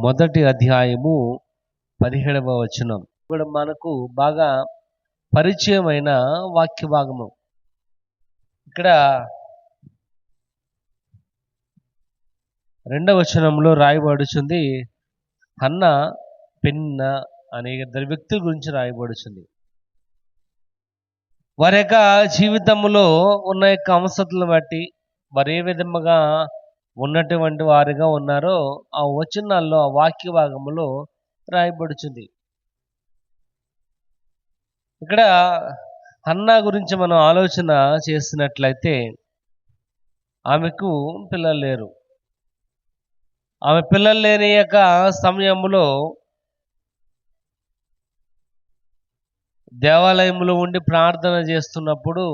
మొదటి అధ్యాయము 17వ వచనం కూడా మనకు బాగా పరిచయమైన వాక్య భాగము. ఇక్కడ 2వ వచనంలో రాయబడుచుంది, హన్నా పెనిన్నా అనే ఇద్దరు వ్యక్తుల గురించి రాయబడుచుంది. వారి యొక్క జీవితంలో ఉన్న యొక్క అవసరతలను బట్టి వారు ఏ విధముగా ఉన్నటువంటి వారిగా ఉన్నారో ఆ వచనాల్లో, ఆ వాక్య భాగంలో రాయబడుచుంది. ఇక్కడ హన్నా గురించి మనం ఆలోచన చేసినట్లయితే ఆమెకు పిల్లలు లేరు. ఆమె పిల్లలు లేని యొక్క సమయంలో దేవాలయంలో ఉండి ప్రార్థన చేస్తున్నప్పుడు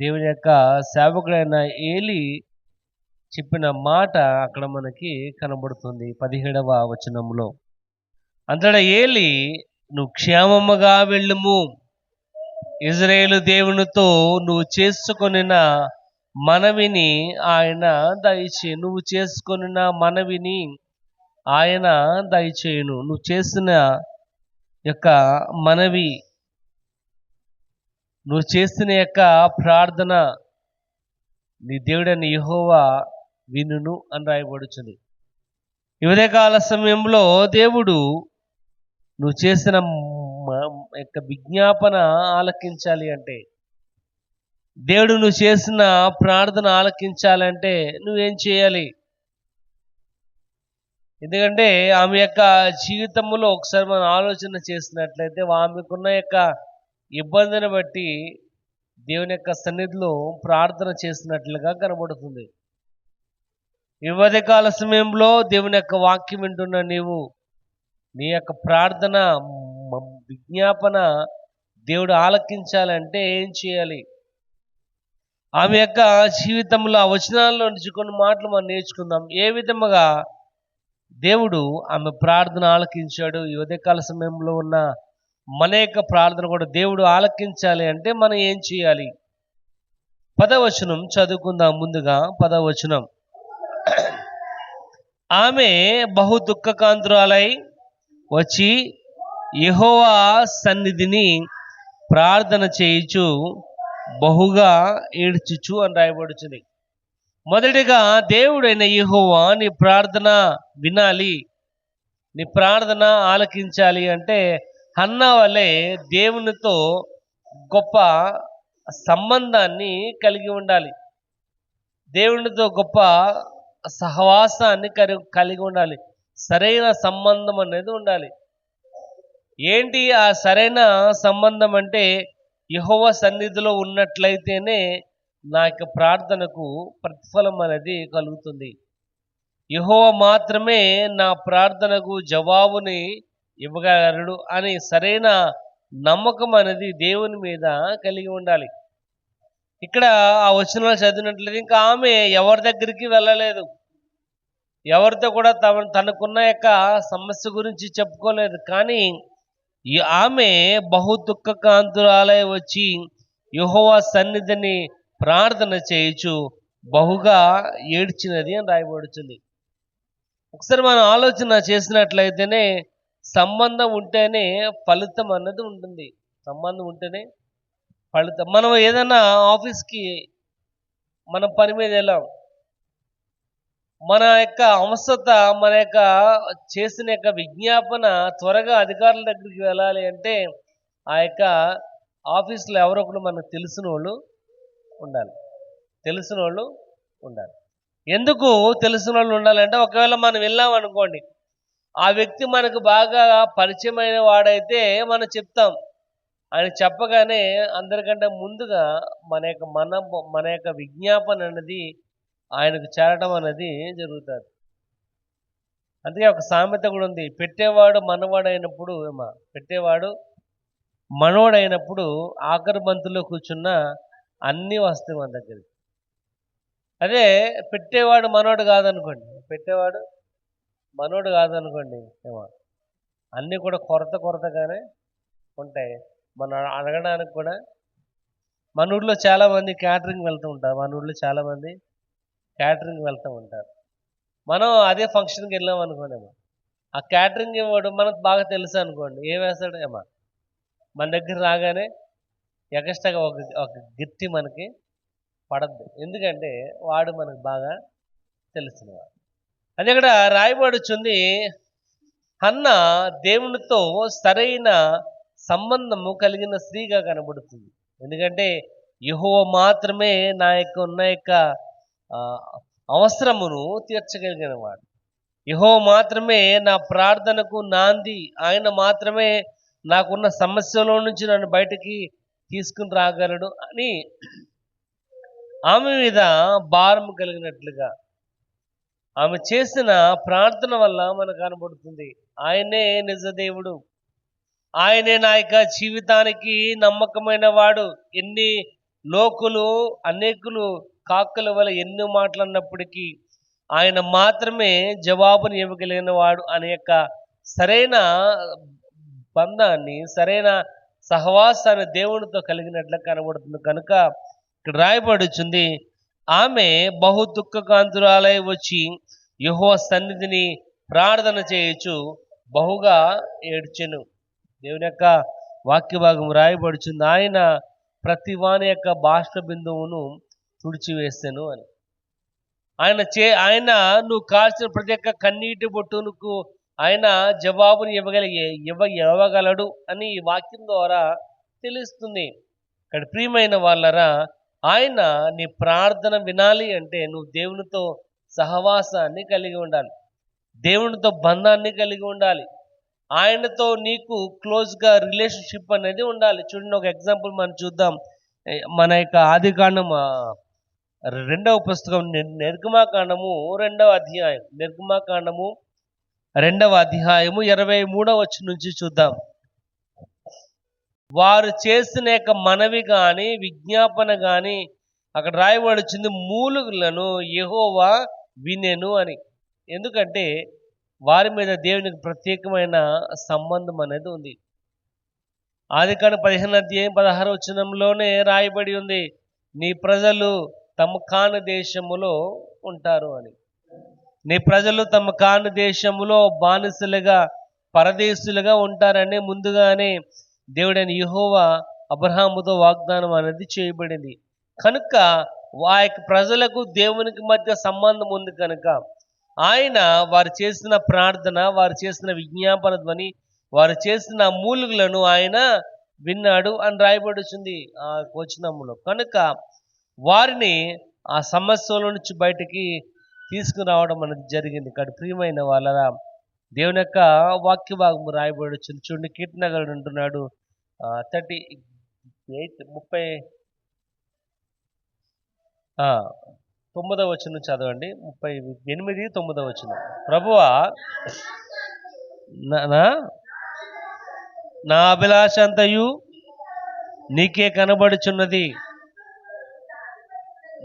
దేవుని యొక్క సేవకుడైన ఏలి చెప్పిన మాట అక్కడ మనకి కనబడుతుంది 17వ వచనంలో. అంతటా ఏలి, నువ్వు క్షేమముగా వెళ్ళుము, ఇజ్రాయేలు దేవునితో నువ్వు చేసుకొనిన మనవిని ఆయన దయచేయు. నువ్వు చేసుకొనిన మనవిని ఆయన దయచేయును. నువ్వు చేసిన యొక్క మనవి, నువ్వు చేసిన యొక్క ప్రార్థన నీ దేవుడైన యెహోవా వినును అని రాయబడుచుంది. ఈ ఉదయకాల సమయంలో దేవుడు నువ్వు చేసిన యొక్క విజ్ఞాపన ఆలకించాలి అంటే, దేవుడు నువ్వు చేసిన ప్రార్థన ఆలకించాలంటే నువ్వేం చేయాలి? ఎందుకంటే ఆమె యొక్క జీవితంలో ఒకసారి మనం ఆలోచన చేసినట్లయితే ఆమెకున్న యొక్క ఇబ్బందిని బట్టి దేవుని యొక్క సన్నిధిలో ప్రార్థన చేసినట్లుగా కనబడుతుంది. ఈ ఉదయకాల సమయంలో దేవుని యొక్క వాక్యం వింటున్న నీవు నీ యొక్క ప్రార్థన విజ్ఞాపన దేవుడు ఆలకించాలంటే ఏం చేయాలి? ఆమె యొక్క జీవితంలో ఆ వచనాల్లో నుంచి కొన్ని మాటలు మనం నేర్చుకుందాం. ఏ విధముగా దేవుడు ఆమె ప్రార్థన ఆలకించాడు. ఈ ఉదయకాల సమయంలో ఉన్న మన యొక్క ప్రార్థన కూడా దేవుడు ఆలకించాలి అంటే మనం ఏం చేయాలి? 10వ వచనం చదువుకుందాం. ముందుగా 10వ వచనం, ఆమె బహు దుఃఖకాంతురాలై వచ్చి యెహోవా సన్నిధిని ప్రార్థన చేయుచు బహుగా ఏడ్చుచు అని రాయబడుచుంది. మొదటిగా దేవుడైన యెహోవా నీ ప్రార్థన వినాలి, నీ ప్రార్థన ఆలకించాలి అంటే హన్నా వలె దేవునితో గొప్ప సంబంధాన్ని కలిగి ఉండాలి. దేవునితో గొప్ప సహవాసాన్ని కలిగి ఉండాలి. సరైన సంబంధం అనేది ఉండాలి. ఏంటి ఆ సరైన సంబంధం అంటే, యెహోవా సన్నిధిలో ఉన్నట్లయితేనే నా యొక్క ప్రార్థనకు ప్రతిఫలం అనేది కలుగుతుంది. యెహోవా మాత్రమే నా ప్రార్థనకు జవాబుని ఇవ్వగలడు అని సరైన నమ్మకం అనేది దేవుని మీద కలిగి ఉండాలి. ఇక్కడ ఆ వచనాలు చదివినట్లయితే ఇంకా ఆమె ఎవరి దగ్గరికి వెళ్ళలేదు, ఎవరితో కూడా తనకున్న యొక్క సమస్య గురించి చెప్పుకోలేదు. కానీ ఆమె బహు దుఃఖకాంతురాలై వచ్చి యెహోవా సన్నిధిని ప్రార్థన చేయుచు బహుగా ఏడ్చినది అని రాయబడుతుంది. ఒకసారి మనం ఆలోచన చేసినట్లయితేనే సంబంధం ఉంటేనే ఫలితం అన్నది ఉంటుంది. సంబంధం ఉంటేనే ఫలితం. మనం ఏదైనా ఆఫీస్కి మనం పని మీద వెళ్ళాం, మన యొక్క అవసరత, మన యొక్క చేసిన యొక్క విజ్ఞాపన త్వరగా అధికారుల దగ్గరికి వెళ్ళాలి అంటే ఆ యొక్క ఆఫీస్లో ఎవరో ఒకరు మనకు తెలిసిన వాళ్ళు ఉండాలి. తెలిసిన వాళ్ళు ఉండాలి. ఎందుకు తెలిసిన వాళ్ళు ఉండాలంటే, ఒకవేళ మనం వెళ్ళాం అనుకోండి, ఆ వ్యక్తి మనకు బాగా పరిచయమైన వాడైతే మనం చెప్తాం. ఆయన చెప్పగానే అందరికంటే ముందుగా మన యొక్క విజ్ఞాపన అనేది ఆయనకు చేరడం అనేది జరుగుతుంది. అందుకే ఒక సామెత కూడా ఉంది, పెట్టేవాడు మనవాడైనప్పుడు ఆఖరి బంతులో కూర్చున్న అన్నీ వస్తాయి మన దగ్గరికి. అదే పెట్టేవాడు మనోడు కాదనుకోండి, ఏమో అన్నీ కూడా కొరతగానే ఉంటాయి. మనం అడగడానికి కూడా మన ఊళ్ళో చాలామంది క్యాటరింగ్ వెళ్తూ ఉంటారు. మనం అదే ఫంక్షన్కి వెళ్ళాం అనుకోండి, ఆ క్యాటరింగ్ ఇవ్వడు మనకు బాగా తెలుసు అనుకోండి, ఏం వేస్తాడు ఏమా మన దగ్గర రాగానే ఎగస్ట్రాగా ఒక ఒక గిఫ్ట్ మనకి పడద్దు, ఎందుకంటే వాడు మనకు బాగా తెలిసినవాడు. అది ఇక్కడ రాయబడుచుంది, హన్న దేవునితో సరైన సంబంధము కలిగిన స్త్రీగా కనబడుతుంది. ఎందుకంటే యెహోవా మాత్రమే నా యొక్క ఉన్న యొక్క ఆ, అవసరమును తీర్చగలిగిన వాడు. యెహోవా మాత్రమే నా ప్రార్థనకు నాంది. ఆయన మాత్రమే నాకున్న సమస్యలో నుంచి నన్ను బయటికి తీసుకుని రాగలడు అని ఆమె మీద భారం కలిగినట్లుగా ఆమె చేసిన ప్రార్థన వల్ల మనకు కనబడుతుంది. ఆయనే నిజ దేవుడు, ఆయనే నా యొక్క జీవితానికి నమ్మకమైన వాడు. ఎన్ని లోకులు అనేకులు కాకుల వల్ల ఎన్ని మాట్లాడినప్పటికీ ఆయన మాత్రమే జవాబుని ఇవ్వగలిగిన వాడు అనే యొక్క సరైన బంధాన్ని, సరైన సహవాసాన్ని దేవునితో కలిగినట్లు కనబడుతుంది. కనుక ఇక్కడ రాయబడుచుంది, ఆమె బహు దుఃఖకాంతురాలై వచ్చి యెహోవా సన్నిధిని ప్రార్థన చేయొచ్చు బహుగా ఏడ్చెను. దేవుని యొక్క వాక్య భాగం రాయబడుచుంది, ఆయన ప్రతి వాని యొక్క బాష్ప బిందువును తుడిచివేసాను అని. ఆయన నువ్వు కాల్చిన ప్రతి ఒక్క కన్నీటి బొట్టునుకు ఆయన జవాబుని ఇవ్వగలడు అని ఈ వాక్యం ద్వారా తెలుస్తుంది. ఇక్కడ ప్రియమైన వాళ్ళరా, ఆయన నీ ప్రార్థన వినాలి అంటే నువ్వు దేవునితో సహవాసాన్ని కలిగి ఉండాలి, దేవునితో బంధాన్ని కలిగి ఉండాలి, ఆయనతో నీకు క్లోజ్గా రిలేషన్షిప్ అనేది ఉండాలి. చూడండి, ఒక ఎగ్జాంపుల్ మనం చూద్దాం. మన యొక్క ఆదికాండం 2వ పుస్తకం నిర్గమాకాండము 2వ అధ్యాయం, నిర్గమాకాండము 2వ అధ్యాయము 23వ వచనం నుంచి చూద్దాం. వారు చేసిన యొక్క మనవి కానీ విజ్ఞాపన కానీ అక్కడ రాయబడుచుంది, మూలుగులను యెహోవా వినెను అని. ఎందుకంటే వారి మీద దేవునికి ప్రత్యేకమైన సంబంధం అనేది ఉంది. ఆదికాండం 15వ అధ్యాయం 16వ వచనంలోనే రాయబడి ఉంది, నీ ప్రజలు తమ కాని దేశములో ఉంటారు అని. నీ ప్రజలు తమ కాని దేశములో బానిసలుగా పరదేశులుగా ఉంటారని ముందుగానే దేవుడైన యెహోవా అబ్రహాముతో వాగ్దానం అనేది చేయబడింది. కనుక ఆ యొక్క ప్రజలకు దేవునికి మధ్య సంబంధం ఉంది. కనుక ఆయన వారు చేసిన ప్రార్థన, వారు చేసిన విజ్ఞాపన ధ్వని, వారు చేసిన మూలుగులను ఆయన విన్నాడు అని రాయబడుతుంది ఆ వచనములో. కనుక వారిని ఆ సమస్యల నుంచి బయటికి తీసుకురావడం అనేది జరిగింది. ఇక్కడ ప్రియమైన వాళ్ళ దేవుని యొక్క వాక్య భాగము రాయబడుతుంది. చూడండి, కీర్తనగాడు అంటున్నాడు 9వ వచనం చదవండి, 38, 9వ వచనం. ప్రభువా, నా అభిలాష అంతయు నీకే కనబడుచున్నది,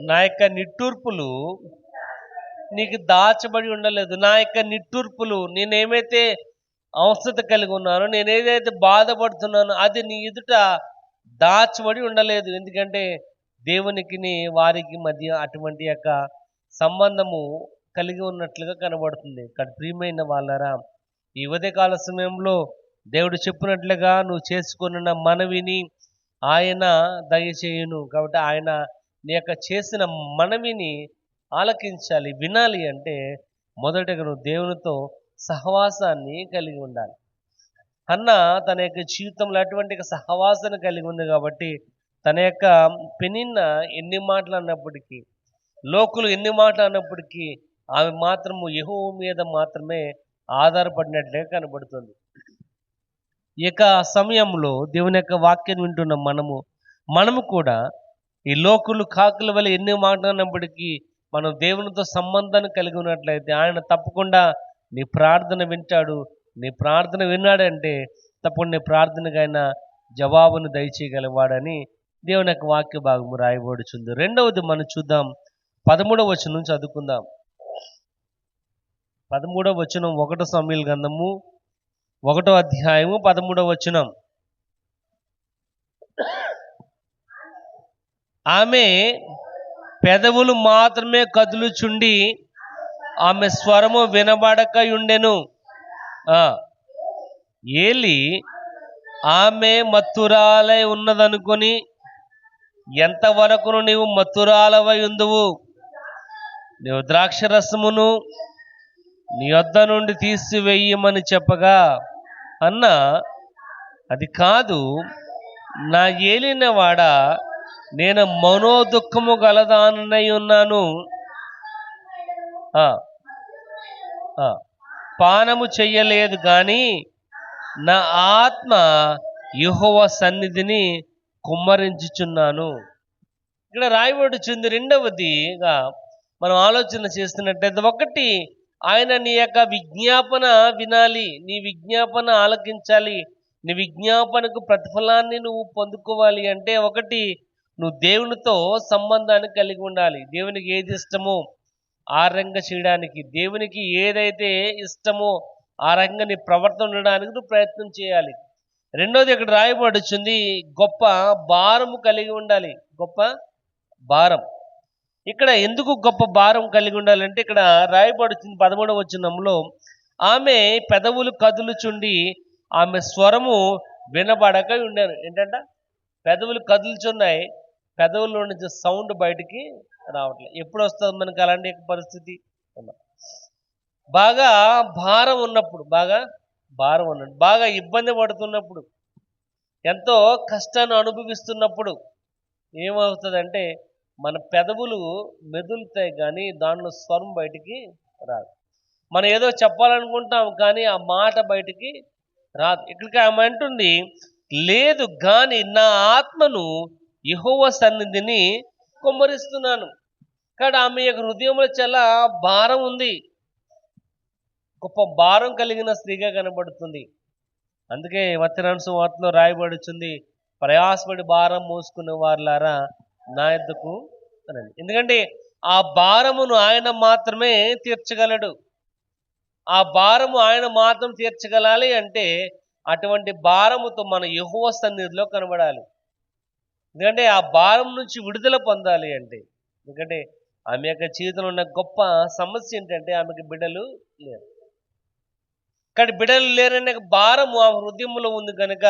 నా యొక్క నిట్టూర్పులు నీకు దాచబడి ఉండలేదు. నా యొక్క నిట్టూర్పులు, నేనేమైతే అవసరత కలిగి ఉన్నానో, నేనేదైతే బాధపడుతున్నానో అది నీ ఎదుట దాచబడి ఉండలేదు. ఎందుకంటే దేవునికి వారికి మధ్య అటువంటి యొక్క సంబంధము కలిగి ఉన్నట్లుగా కనబడుతుంది. ఇక్కడ ప్రియమైన వాళ్ళరా, ఈ ఉదయకాల సమయంలో దేవుడు చెప్పినట్లుగా నువ్వు చేసుకున్న మనవిని ఆయన దయచేయును. కాబట్టి ఆయన నీ యొక్క చేసిన మనవిని ఆలకించాలి, వినాలి అంటే మొదటగా నువ్వు దేవునితో సహవాసాన్ని కలిగి ఉండాలి. అన్న తన యొక్క జీవితంలో అటువంటి సహవాసాన్ని కలిగి ఉంది కాబట్టి తన యొక్క పెనిన్న ఎన్ని మాటలు అన్నప్పటికీ, లోకులు ఎన్ని మాటలు అన్నప్పటికీ ఆమె మాత్రము యెహోవా మీద మాత్రమే ఆధారపడినట్లుగా కనబడుతుంది. ఈ యొక్క సమయంలో దేవుని యొక్క వాక్యం వింటున్న మనము కూడా ఈ లోకులు కాకుల వల్ల ఎన్ని మాట్లాడినప్పటికీ మనం దేవునితో సంబంధాన్ని కలిగి ఉన్నట్లయితే ఆయన తప్పకుండా నీ ప్రార్థన వింటాడు. నీ ప్రార్థన విన్నాడంటే తప్పకుండా నీ ప్రార్థనకు ఆయన జవాబును దయచేయగలవాడని దేవుని యొక్క వాక్య భాగము రాయబడుచుంది. రెండవది మనం చూద్దాం, 13వ వచనం చదువుకుందాం. 13వ వచనం 1 సమూయేలు గ్రంథము 1వ అధ్యాయము 13వ వచనం. ఆమె పెదవులు మాత్రమే కదులుచుండి ఆమె స్వరము వినబడక ఉండెను. ఆ ఏలి ఆమె మత్తురాలై ఉన్నదనుకొని, ఎంతవరకును నీవు మత్తురాలవై ఉందువు, నీవు ద్రాక్షరసమును నీ వద్ద నుండి తీసివేయమని చెప్పగా, అన్న అది కాదు, నా ఏలినవాడ, నేను మనోదుఖము గలదానై ఉన్నాను. ఆ ఆ, పానము చెయ్యలేదు గాని నా ఆత్మ యెహోవా సన్నిధిని కుమ్మరించుచున్నాను. ఇక్కడ రాయబడుచుంది. రెండవదిగా మనం ఆలోచన చేస్తున్నట్టయితే, ఒకటి, ఆయన నీ యొక్క విజ్ఞాపన వినాలి, నీ విజ్ఞాపన ఆలకించాలి. నీ విజ్ఞాపనకు ప్రతిఫలాన్ని నువ్వు పొందుకోవాలి అంటే, ఒకటి, నువ్వు దేవునితో సంబంధాన్ని కలిగి ఉండాలి. దేవునికి ఏది ఇష్టమో ఆ రంగా చేయడానికి, దేవునికి ఏదైతే ఇష్టమో ఆ రంగా నీ ప్రవర్తన ఉండడానికి నువ్వు ప్రయత్నం చేయాలి. రెండోది ఇక్కడ రాయబడుచుంది, గొప్ప భారము కలిగి ఉండాలి. గొప్ప భారం. ఇక్కడ ఎందుకు గొప్ప భారం కలిగి ఉండాలంటే, ఇక్కడ రాయబడుతుంది 13వ వచనంలో, ఆమె పెదవులు కదులుచుండి ఆమె స్వరము వినబడక ఉండాను. ఏంటంట? పెదవులు కదులుచున్నాయి, పెదవుల్లో నుంచి సౌండ్ బయటికి రావట్లేదు. ఎప్పుడు వస్తుంది మనకు అలాంటి పరిస్థితి? బాగా భారం ఉన్నప్పుడు, బాగా ఇబ్బంది పడుతున్నప్పుడు, ఎంతో కష్టాన్ని అనుభవిస్తున్నప్పుడు ఏమవుతుందంటే, మన పెదవులు మెదులుతాయి కానీ దానిలో స్వరం బయటికి రాదు. మనం ఏదో చెప్పాలనుకుంటాం కానీ ఆ మాట బయటికి రాదు. ఇక్కడికి ఆమె అంటుంది, లేదు కానీ నా ఆత్మను యెహోవా సన్నిధిని కుమ్మరిస్తున్నాను. కానీ ఆమె యొక్క హృదయంలో చాలా భారం ఉంది, గొప్ప భారం కలిగిన స్త్రీగా కనబడుతుంది. అందుకే మత్తయి వార్తలో రాయబడుచుంది, ప్రయాసపడి భారం మోసుకునే వారులారా నా యొద్దకు రండి. ఎందుకంటే ఆ భారమును ఆయన మాత్రమే తీర్చగలడు. ఆ భారము ఆయన మాత్రం తీర్చగలాలి అంటే అటువంటి భారముతో మన యెహోవా సన్నిధిలో కనబడాలి. ఎందుకంటే ఆ భారం నుంచి విడుదల పొందాలి అంటే, ఎందుకంటే ఆమె యొక్క జీవితంలో ఉన్న గొప్ప సమస్య ఏంటంటే ఆమెకి బిడ్డలు లేరు. కానీ బిడ్డలు లేరనే భారము ఆ హృదయంలో ఉంది కనుక,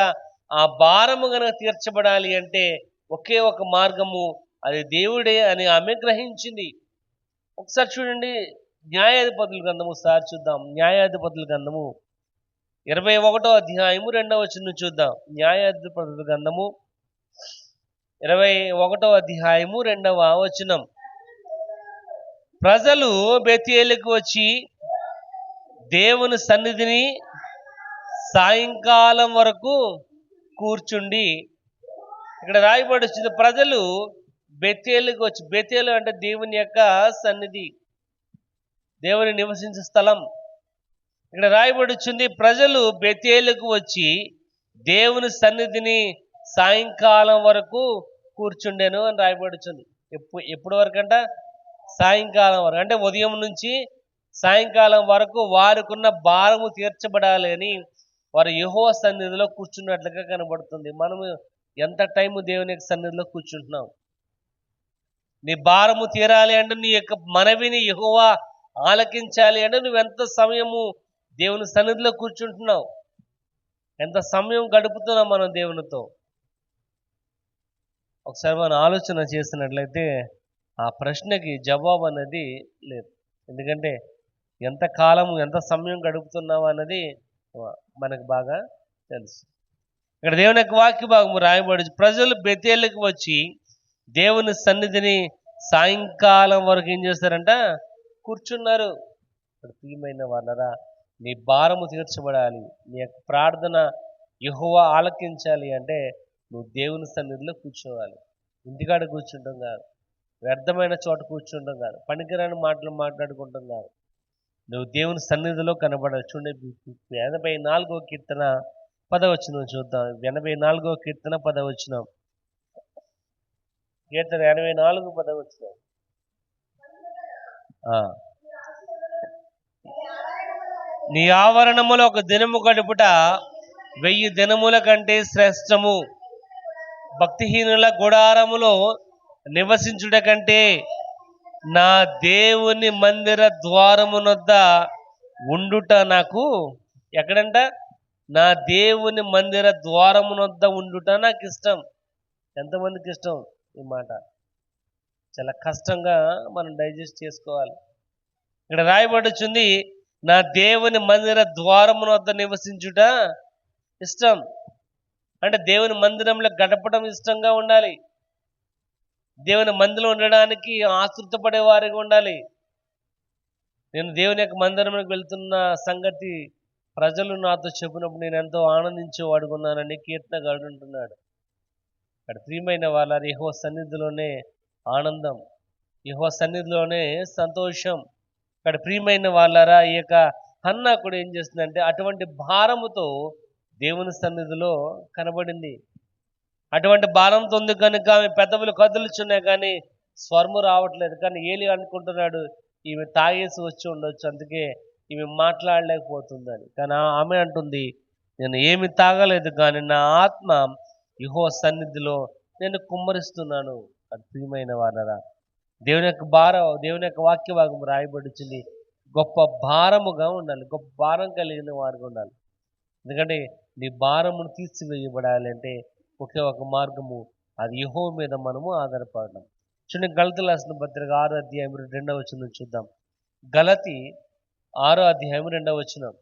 ఆ భారము కనుక తీర్చబడాలి అంటే ఒకే ఒక మార్గము, అది దేవుడే అని ఆమె గ్రహించింది. ఒకసారి చూడండి, న్యాయాధిపతుల గ్రంథము సార్ చూద్దాం. న్యాయాధిపతుల గ్రంథము 21వ అధ్యాయము 2వ వచనం చూద్దాం. న్యాయాధిపతుల గ్రంథము 21వ అధ్యాయము 2వ వచనం. ప్రజలు బెతేలుకు వచ్చి దేవుని సన్నిధిని సాయంకాలం వరకు కూర్చుండి, ఇక్కడ రాయబడి వచ్చింది, ప్రజలు బెతేలుకు వచ్చి, బెతేలు అంటే దేవుని యొక్క సన్నిధి, దేవుని నివసించే స్థలం. ఇక్కడ రాయబడి వచ్చింది, ప్రజలు బెతేలుకు వచ్చి దేవుని సన్నిధిని సాయంకాలం వరకు కూర్చుండెను అని రాయబడుచుంది. ఎప్పటి వరకు అంట? సాయంకాలం వరకు. అంటే ఉదయం నుంచి సాయంకాలం వరకు వారికున్న భారము తీర్చబడాలి అని వారు యెహోవా సన్నిధిలో కూర్చున్నట్లుగా కనబడుతుంది. మనము ఎంత టైము దేవుని యొక్క సన్నిధిలో కూర్చుంటున్నాం? నీ భారము తీరాలి అంటే, నీ యొక్క మనవిని యెహోవా ఆలకించాలి అంటే నువ్వు ఎంత సమయము దేవుని సన్నిధిలో కూర్చుంటున్నావు? ఎంత సమయం గడుపుతున్నాం మనం దేవునితో? ఒకసారి మనం ఆలోచన చేసినట్లయితే ఆ ప్రశ్నకి జవాబు అనేది లేదు. ఎందుకంటే ఎంత కాలము, ఎంత సమయం గడుపుతున్నావు అన్నది మనకు బాగా తెలుసు. ఇక్కడ దేవుని యొక్క వాక్య భాగము రాయబడి, ప్రజలు బెతేలుకు వచ్చి దేవుని సన్నిధిని సాయంకాలం వరకు ఏం చేస్తారంట? కూర్చున్నారు. ప్రియమైన వాళ్ళరా, నీ భారము తీర్చబడాలి, నీ యొక్క ప్రార్థన యెహోవా ఆలకించాలి అంటే నువ్వు దేవుని సన్నిధిలో కూర్చోవాలి. ఇంటికాడ కూర్చుంటాం కాదు, వ్యర్థమైన చోట కూర్చుంటాం కాదు, పనికిరాని మాటలు మాట్లాడుకుంటాం కాదు. నువ్వు దేవుని సన్నిధిలో కనబడాలి. చూడండి, 84వ కీర్తన 10వ వచనం చూద్దాం. 84వ కీర్తన 10వ వచనం. కీర్తన 84 10వ వచనం. నీ ఆవరణములో ఒక దినము గడుపుట 1000 దినముల కంటే శ్రేష్టము. భక్తిహీనుల గుడారములో నివసించుట కంటే నా దేవుని మందిర ద్వారమునొద్ద ఉండుట నాకు ఎక్కడంట? నా దేవుని మందిర ద్వారమునొద్ద ఉండుట నాకు ఇష్టం. ఎంతమందికి ఇష్టం ఈ మాట? చాలా కష్టంగా మనం డైజెస్ట్ చేసుకోవాలి. ఇక్కడ రాయబడుచుంది, నా దేవుని మందిర ద్వారమునొద్ద నివసించుట ఇష్టం. అంటే దేవుని మందిరంలో గడపడం ఇష్టంగా ఉండాలి. దేవుని మందిరంలో ఉండడానికి ఆతృతపడే వారిగా ఉండాలి. నేను దేవుని యొక్క మందిరంలోకి వెళ్తున్న సంగతి ప్రజలు నాతో చెప్పినప్పుడు నేను ఎంతో ఆనందించేవాడుగా ఉన్నానని కీర్తనగాడు అంటున్నాడు. అక్కడ ప్రియమైన వాళ్ళ యెహోవా సన్నిధిలోనే ఆనందం, యెహోవా సన్నిధిలోనే సంతోషం. అక్కడ ప్రియమైన వాళ్ళారా, ఈ యొక్క హన్నా కూడా ఏం చేస్తుందంటే అటువంటి భారముతో దేవుని సన్నిధిలో కనబడింది. అటువంటి భారంతో ఉంది కనుక ఆమె పెదవులు కదులుచున్నాయి కానీ స్వరము రావట్లేదు. కానీ ఏలి అనుకుంటున్నాడు ఈమె తాగేసి వచ్చి ఉండొచ్చు, అందుకే ఈమె మాట్లాడలేకపోతుందని. కానీ ఆమె అంటుంది, నేను ఏమి తాగలేదు కానీ నా ఆత్మ యెహోవా సన్నిధిలో నేను కుమ్మరిస్తున్నాను. అది ప్రియమైన వారరా, దేవుని యొక్క దేవుని యొక్క వాక్య భాగం రాయబడుచుంది. గొప్ప భారముగా ఉండాలి, గొప్ప భారం కలిగిన వారుగా ఉండాలి. ఎందుకంటే నీ భారమును తీసివేయబడాలి అంటే ఒకే ఒక మార్గము, అది యెహోవా మీద మనము ఆధారపడడం. చూడండి, గలతీ రాసిన పత్రిక 6వ అధ్యాయం 2వ వచనం చూద్దాం. గలతీ 6వ అధ్యాయం 2వ వచనం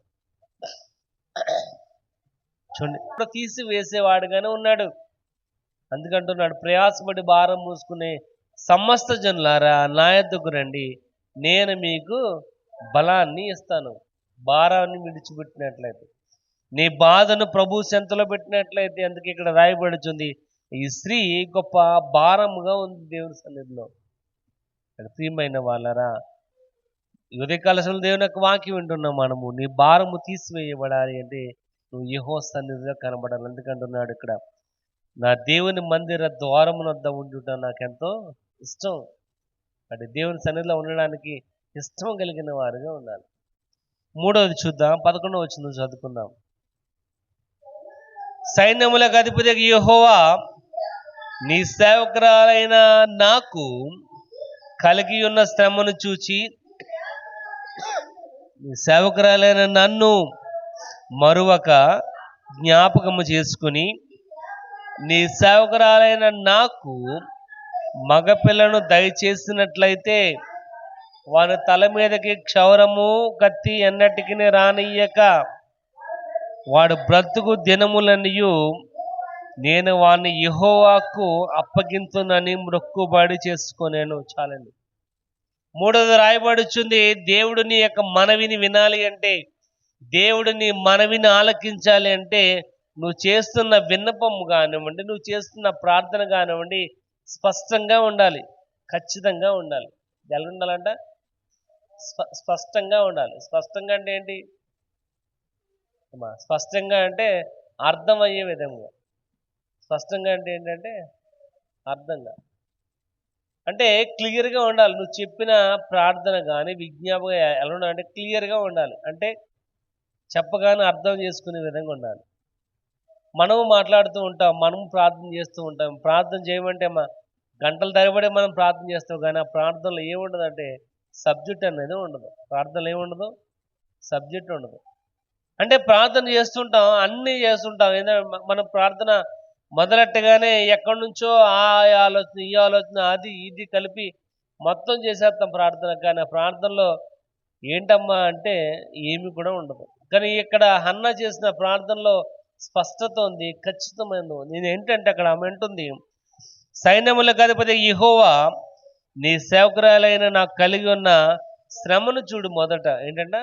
చూడండి. ఇప్పుడు తీసివేసేవాడుగానే ఉన్నాడు. అందుకంటున్నాడు, ప్రయాసపడి భారం మూసుకునే సమస్త జనులారా నా యొద్దకు రండి, నేను మీకు బలాన్ని ఇస్తాను. భారాన్ని విడిచిపెట్టినట్లయితే, నీ బాధను ప్రభు చెంతలో పెట్టినట్లయితే, అందుకే ఇక్కడ రాయబడుతుంది, ఈ స్త్రీ గొప్ప భారముగా ఉంది దేవుని సన్నిధిలో. ప్రియమైన వాళ్ళరా, ఉదయకాల సమయంలో దేవుని యొక్క వాక్యం వింటున్నాం మనము. నీ భారము తీసివేయబడాలి అంటే నువ్వు యెహోవా సన్నిధిలో కనబడాలి. అందుకంటున్నాడు ఇక్కడ, నా దేవుని మందిర ద్వారమునొద్ద ఉండుట నాకెంతో ఇష్టం. అంటే దేవుని సన్నిధిలో ఉండడానికి ఇష్టం కలిగిన వారుగా ఉండాలి. 3వది చూద్దాం, 11వ వచనం చదువుకుందాం. సైన్యములకు అధిపతి యెహోవా నీ సేవకురాలైన నాకు కలిగి ఉన్న శ్రమను చూచి, నీ సేవకురాలైన నన్ను మరువక జ్ఞాపకము చేసుకుని, నీ సేవకురాలైన నాకు మగపిల్లను దయచేసినట్లయితే వాని తల మీదకి క్షౌరము కత్తి ఎన్నటికి రానియ్యక వాడు బ్రతుకు దినములనియు నేను వాడిని యెహోవాకు అప్పగింతునని మొక్కుబడి చేసుకొనేను. చాలండి. 3వది రాయబడుచుంది, దేవుడు నీ యొక్క మనవిని వినాలి అంటే, దేవుడు నీ మనవిని ఆలకించాలి అంటే, నువ్వు చేస్తున్న విన్నపం కానివ్వండి, నువ్వు చేస్తున్న ప్రార్థన కానివ్వండి, స్పష్టంగా ఉండాలి, ఖచ్చితంగా ఉండాలి. ఎలా ఉండాలంట? స్పష్టంగా ఉండాలి. స్పష్టంగా అంటే ఏంటి? స్పష్టంగా అంటే అర్థమయ్యే విధంగా. స్పష్టంగా అంటే ఏంటంటే అర్థంగా, అంటే క్లియర్గా ఉండాలి. నువ్వు చెప్పిన ప్రార్థన కానీ విజ్ఞాపన ఎలా ఉండాలంటే క్లియర్గా ఉండాలి. అంటే చెప్పగానే అర్థం చేసుకునే విధంగా ఉండాలి. మనము మాట్లాడుతూ ఉంటాం, మనము ప్రార్థన చేస్తూ ఉంటాం. ప్రార్థన చేయమంటే గంటల తరబడి మనం ప్రార్థన చేస్తాం, కానీ ఆ ప్రార్థనలో ఏముండదంటే సబ్జెక్ట్ అనేది ఉండదు. ప్రార్థనలో ఏముండదు? సబ్జెక్ట్ ఉండదు. అంటే ప్రార్థన చేస్తుంటాం, అన్నీ చేస్తుంటాం. ఏంటంటే మనం ప్రార్థన మొదలెట్టగానే ఎక్కడి నుంచో ఆ ఆలోచన ఈ ఆలోచన అది ఇది కలిపి మొత్తం చేసేస్తాం ప్రార్థన. కానీ ఆ ప్రార్థనలో ఏంటమ్మా అంటే ఏమి కూడా ఉండదు. కానీ ఇక్కడ హన్నా చేసిన ప్రార్థనలో స్పష్టత ఉంది, ఖచ్చితమైన. నేను ఏంటంటే అక్కడ ఆమె అంటుంది, సైన్యములకు అధిపతి యెహోవా నీ సేవకురాలైన నాకు కలిగి ఉన్న శ్రమను చూడు. మొదట ఏంటంటే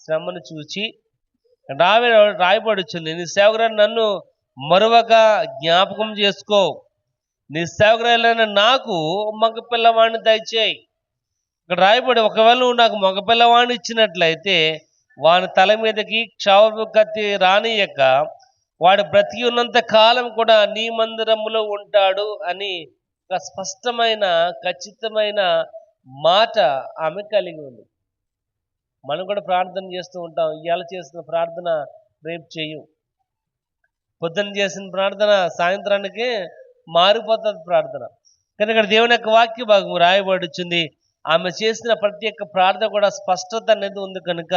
శ్రమను చూచి రాయబడుచుంది, నీ సేవకురాలు నన్ను మరొక జ్ఞాపకం చేసుకో, నీ సేవకురాలైన నాకు మగ పిల్లవాడిని దయచేయి. ఇక్కడ రాయబడి, ఒకవేళ నువ్వు నాకు మగ పిల్లవాడిని ఇచ్చినట్లయితే వాని తల మీదకి క్షౌరము కత్తి రానియక వాడు బ్రతికి ఉన్నంత కాలం కూడా నీ మందిరములో ఉంటాడు అని ఒక స్పష్టమైన ఖచ్చితమైన మాట ఆమె కలిగి ఉంది. మనం కూడా ప్రార్థన చేస్తూ ఉంటాం. ఇవాళ చేసిన ప్రార్థన రేపు చెయ్యం, పొద్దున్న చేసిన ప్రార్థన సాయంత్రానికి మారిపోతుంది ప్రార్థన. కానీ ఇక్కడ దేవుని యొక్క వాక్య భాగం రాయబడుచుంది, ఆమె చేసిన ప్రతి ఒక్క ప్రార్థన కూడా స్పష్టత అనేది ఉంది కనుక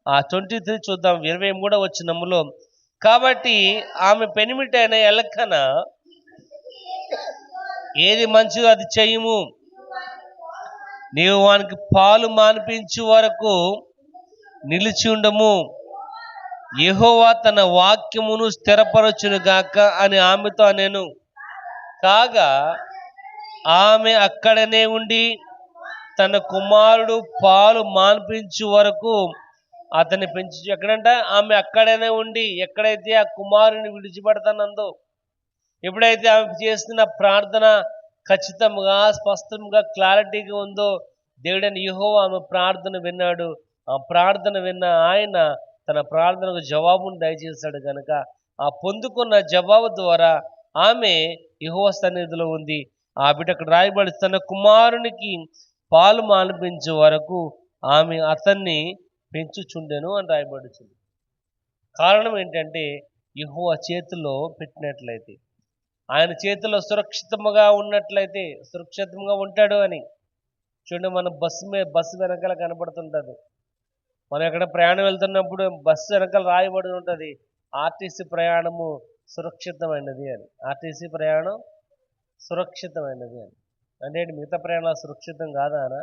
ఆ 23 చూద్దాం, 23వ వచనములో. కాబట్టి ఆమె పెనిమిటైన ఎలక్కన ఏది మంచిదో అది చెయ్యము, నీవు వానికి పాలు మాన్పించు వరకు నిలిచి ఉండము, యెహోవా తన వాక్యమును స్థిరపరచును గాక అని ఆమెతో నేను. కాగా ఆమె అక్కడనే ఉండి తన కుమారుడు పాలు మాన్పించు వరకు అతన్ని పెంచు. ఎక్కడంట? ఆమె అక్కడనే ఉండి, ఎక్కడైతే ఆ కుమారుని విడిచిపెడతానందో, ఎప్పుడైతే ఆమె చేస్తున్న ప్రార్థన ఖచ్చితంగా, స్పష్టంగా, క్లారిటీగా ఉందో, దేవుడైన యెహోవా ఆమె ప్రార్థన విన్నాడు. ఆ ప్రార్థన విన్న ఆయన తన ప్రార్థనకు జవాబును దయచేశాడు కనుక ఆ పొందుకున్న జవాబు ద్వారా ఆమె యెహోవా సన్నిధిలో ఉంది. ఆ బిడ్డ అక్కడ రాయబడి, తన కుమారునికి పాలు మాన్పించే వరకు ఆమె అతన్ని పెంచుచుండెను అని రాయబడుతుంది. కారణం ఏంటంటే యెహోవా చేతిలో పెట్టినట్లయితే, ఆయన చేతిలో సురక్షితంగా ఉన్నట్లయితే, సురక్షితంగా ఉంటాడు అని. చూడండి, మన బస్సు వెనకాల కనబడుతుంటుంది. మనం ఎక్కడ ప్రయాణం వెళ్తున్నప్పుడు బస్సు వెనకాల రాయబడి ఉంటుంది, ఆర్టీసీ ప్రయాణము సురక్షితమైనది అని. ఆర్టీసీ ప్రయాణం సురక్షితమైనది అని. అంటే మిగతా ప్రయాణాలు సురక్షితం కాదా అనా?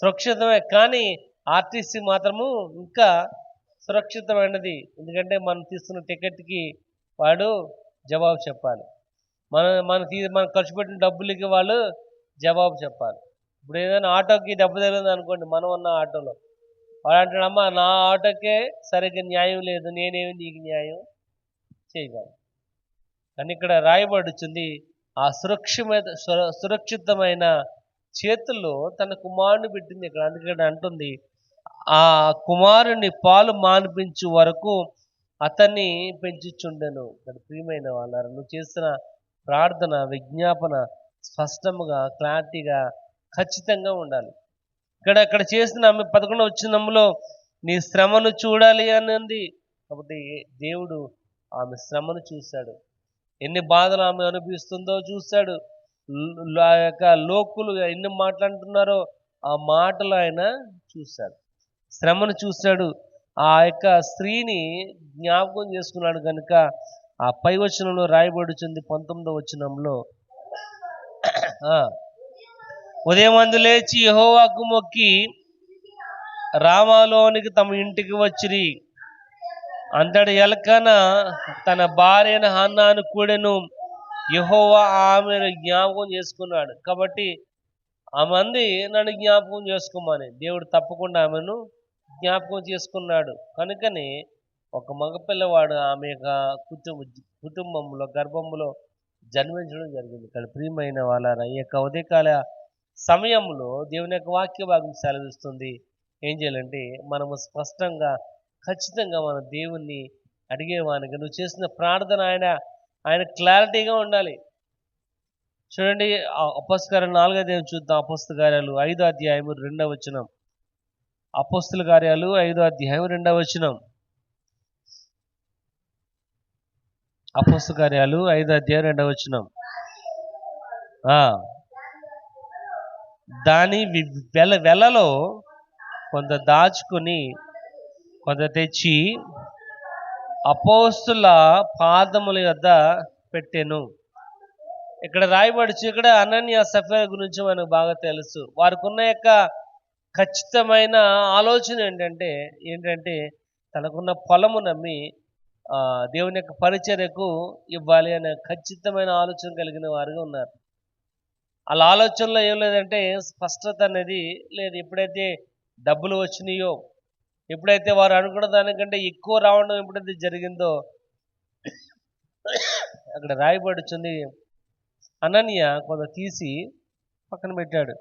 సురక్షితమే, కానీ ఆర్టీసీ మాత్రము ఇంకా సురక్షితమైనది. ఎందుకంటే మనం తీసుకున్న టికెట్కి వాడు జవాబు చెప్పాలి, మనం ఖర్చు పెట్టిన డబ్బులకి వాళ్ళు జవాబు చెప్పాలి. ఇప్పుడు ఏదైనా ఆటోకి దెబ్బ తగిలింది అనుకోండి, మనం ఉన్న ఆటోలో, వాడు అంటాడమ్మా నా ఆటోకే సరిగ్గా న్యాయం లేదు, నేనేమి నీకు న్యాయం చేయగలను. కానీ ఇక్కడ రాయబడుతుంది, ఆ సురక్షితమైన చేతుల్లో తన కుమారుని పెట్టింది ఇక్కడ. అందుకని అంటుంది, ఆ కుమారుని పాలు మాన్పించు వరకు అతన్ని పెంచుచుండెను. ఇక్కడ ప్రియమైన వాళ్ళారా, నువ్వు చేసిన ప్రార్థన, విజ్ఞాపన స్పష్టంగా, క్లారిటీగా, ఖచ్చితంగా ఉండాలి. ఇక్కడ చేసిన ఆమె 11వ వచనంలో నీ శ్రమను చూడాలి అని ఉంది. కాబట్టి దేవుడు ఆమె శ్రమను చూశాడు, ఎన్ని బాధలు ఆమె అనుభవిస్తుందో చూశాడు. ఆ యొక్క లోకులు ఎన్ని మాట్లాడుతున్నారో ఆ మాటలు ఆయన చూశాడు, శ్రమను చూశాడు. ఆ యొక్క స్త్రీని జ్ఞాపకం చేసుకున్నాడు కనుక ఆ పై వచనంలో రాయబడుచుంది, 19వ వచనంలో, ఉదయమందు లేచి యెహోవాకు మొక్కి రామాలోనికి తమ ఇంటికి వచ్చిరి. అంతటి ఎల్కానా తన భార్య అయిన హన్నాను కూడెను. యెహోవా ఆమెను జ్ఞాపకం చేసుకున్నాడు. కాబట్టి ఆమె అంది, నన్ను జ్ఞాపకం చేసుకోమని. దేవుడు తప్పకుండా ఆమెను జ్ఞాపకం చేసుకున్నాడు. కనుకనే ఒక మగపిల్లవాడు ఆమె యొక్క కుటుంబంలో, గర్భంలో జన్మించడం జరిగింది. ఇక్కడ ప్రియమైన వాళ్ళ ఈ యొక్క ఉదయకాల సమయంలో దేవుని యొక్క వాక్య భాగం సెలవిస్తుంది. ఏం చేయాలంటే మనము స్పష్టంగా, ఖచ్చితంగా మన దేవుణ్ణి అడిగేవానికి, నువ్వు చేసిన ప్రార్థన ఆయన క్లారిటీగా ఉండాలి. చూడండి, అపోస్తల 4వ అధ్యాయం చూద్దాం. అపోస్తల కార్యాలు 5వ అధ్యాయం 2వ వచనం. అపోస్తల కార్యాలు 5వ అధ్యాయం 2వ వచనం. అపోస్తల కార్యాలు 5వ అధ్యాయం 2వ వచనం. దాని వెలలో కొంత దాచుకొని కొంత తెచ్చి అపోస్తుల పాదముల యొద్ద పెట్టెను. ఇక్కడ రాయబడుచు, ఇక్కడ అనన్య సఫీరా గురించి మనకు బాగా తెలుసు. వారికి ఉన్న యొక్క ఖచ్చితమైన ఆలోచన ఏంటంటే తనకున్న పొలము నమ్మి దేవుని యొక్క పరిచర్యకు ఇవ్వాలి అనే ఖచ్చితమైన ఆలోచన కలిగిన వారుగా ఉన్నారు. వాళ్ళ ఆలోచనలో ఏం లేదంటే స్పష్టత అనేది లేదు. ఎప్పుడైతే డబ్బులు వచ్చినాయో, ఎప్పుడైతే వారు అనుకున్న దానికంటే ఎక్కువ రావడం ఎప్పుడైతే జరిగిందో, అక్కడ రాయబడుచుంది, అనన్య కొంత తీసి పక్కన పెట్టాడు.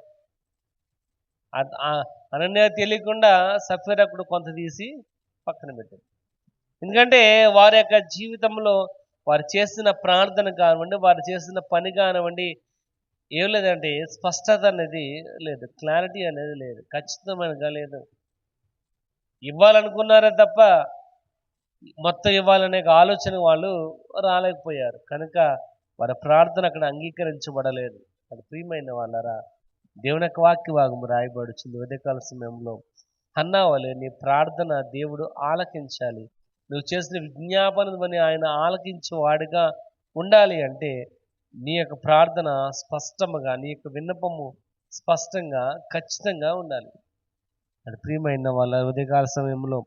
అనన్య తెలియకుండా సఫీరా కూడా కొంత తీసి పక్కన పెట్టాడు. ఎందుకంటే వారి యొక్క జీవితంలో వారు చేసిన ప్రార్థన కానివ్వండి, వారు చేసిన పని కానివ్వండి, ఏం లేదంటే స్పష్టత అనేది లేదు, క్లారిటీ అనేది లేదు, ఖచ్చితమైనగా లేదు. ఇవ్వాలనుకున్నారే తప్ప మొత్తం ఇవ్వాలనే ఆలోచన వాళ్ళు రాలేకపోయారు. కనుక వారి ప్రార్థన అక్కడ అంగీకరించబడలేదు. అది ప్రియమైన వాళ్ళరా, దేవుని యొక్క వాక్య భాగం రాయబడుచుంది ఉదయకాల సమయంలో. హన్నా వలె నీ ప్రార్థన దేవుడు ఆలకించాలి. నువ్వు చేసిన విజ్ఞాపనని ఆయన ఆలకించేవాడుగా ఉండాలి అంటే నీ యొక్క ప్రార్థన స్పష్టముగా, నీ యొక్క విన్నపము స్పష్టంగా, ఖచ్చితంగా ఉండాలి. అది ప్రియమైన వాళ్ళ ఉదయకాల సమయంలో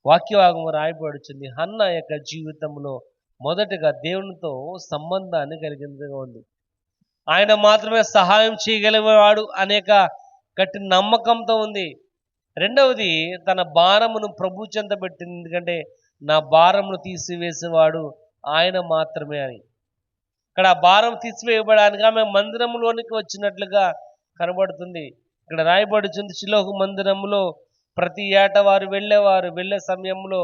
వాక్యభాగము రాయబడుచుంది. హన్న యొక్క జీవితంలో మొదటగా దేవునితో సంబంధాన్ని కలిగినదిగా ఉంది. ఆయన మాత్రమే సహాయం చేయగలిగేవాడు అనేక గట్టి నమ్మకంతో ఉంది. రెండవది తన భారమును ప్రభు చెంత పెట్టింది. ఎందుకంటే నా భారమును తీసివేసేవాడు ఆయన మాత్రమే అని. ఇక్కడ ఆ భారం తీసివేయబడానికి ఆమె మందిరంలోనికి వచ్చినట్లుగా కనబడుతుంది. ఇక్కడ రాయబడుచుంది, షిలోహు మందిరంలో ప్రతి ఏటా వారు వెళ్ళేవారు. వెళ్ళే సమయంలో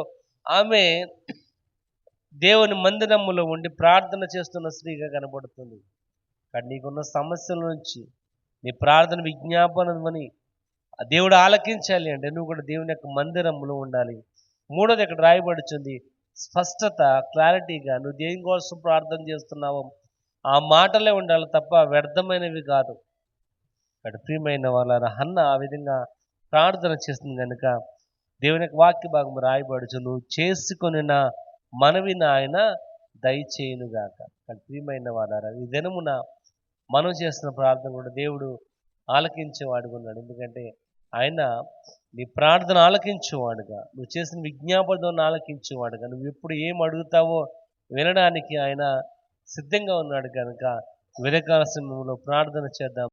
ఆమె దేవుని మందిరములో ఉండి ప్రార్థన చేస్తున్న స్త్రీగా కనబడుతుంది. కానీ నీకున్న సమస్యల నుంచి నీ ప్రార్థన విజ్ఞాపనమని దేవుడు ఆలకించాలి అంటే నువ్వు కూడా దేవుని యొక్క మందిరంలో ఉండాలి. మూడోది ఇక్కడ రాయబడుచుంది, స్పష్టత, క్లారిటీగా నువ్వు దేని కోసం ప్రార్థన చేస్తున్నావో ఆ మాటలే ఉండాలి తప్ప వ్యర్థమైనవి కాదు. ఇక్కడ ప్రియమైన వాళ్ళ హన్న ఆ విధంగా ప్రార్థన చేస్తుంది కనుక దేవుని యొక్క వాక్య భాగం రాయబడుచు, నువ్వు చేసుకొనిన మనవిని ఆయన దయచేయునుగాక. కానీ ప్రియమైన వాళ్ళ ఈ దినమున మనం చేస్తున్న ప్రార్థన కూడా దేవుడు ఆలకించేవాడుగా ఉన్నాడు. ఎందుకంటే ఆయన నీ ప్రార్థన ఆలకించేవాడుగా, నువ్వు చేసిన విజ్ఞాపనను ఆలకించేవాడుగా, నువ్వు ఎప్పుడు ఏం అడుగుతావో వినడానికి ఆయన సిద్ధంగా ఉన్నాడు కనుక ఉదయకాల సమయంలో ప్రార్థన చేద్దాం.